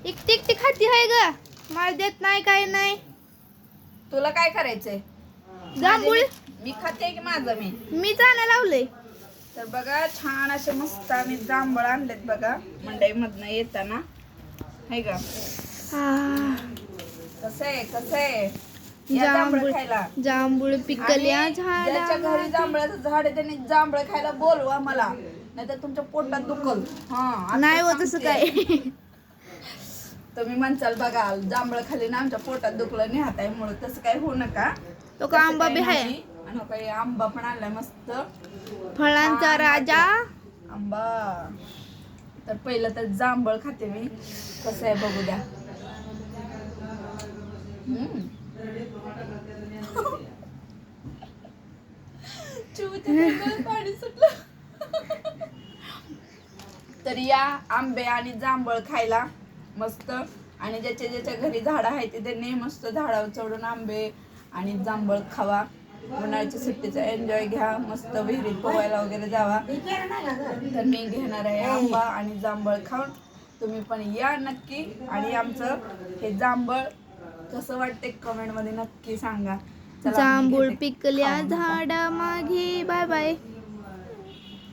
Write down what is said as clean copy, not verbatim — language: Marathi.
एकटी एकटी खाती आहे ग, मला देत नाही काय नाही. तुला काय करायचंय? जांभूळ मी खाते की माझं मी जाणं लावलंय. तर बघा छान असे मस्त आम्ही जांभळ आणलेत बघा मंडईमधनं येताना, है का? कसं आहे या जांभळ खायला. जांभूळ पिकल्या आणि ज्याच्या घरी जांभळाचं झाड आहे त्यांनी जांभळ खायला बोलवा मला, नाहीतर तुमच्या पोटात दुखल. हा नाही होत तसं काय. तुम्ही म्हणचाल बघा जांभळ खाली ना आमच्या पोटात दुखलं नाही हाताय म्हणून, तसं काय होऊ नका. तो का आंबा बी आहे, आणि काही आंबा पण आणलाय मस्त फळांचा राजा आंबा. तर पहिलं तर जांभळ खाते मी, कसं आहे बघू द्या. पाणी सुटलं. तर या आंबे आणि जांभळ खायला मस्त. आणि ज्याच्या ज्याच्या घरी झाडं आहे ते त्यांनी मस्त झाडावर चढून आंबे आणि जांभळ खावा. उन्हाळ्याच्या सुट्टीचा एन्जॉय घ्या, मस्त विहिरीत पोहायला वगैरे जावा. तर मी घेणार आहे आंबा आणि जांभळ खाऊन. तुम्ही पण या नक्की. आणि आमचं हे जांभळ कसं वाटते कमेंट मध्ये नक्की सांगा. जांभूळ पिकल्या झाडा मागे. Bye bye.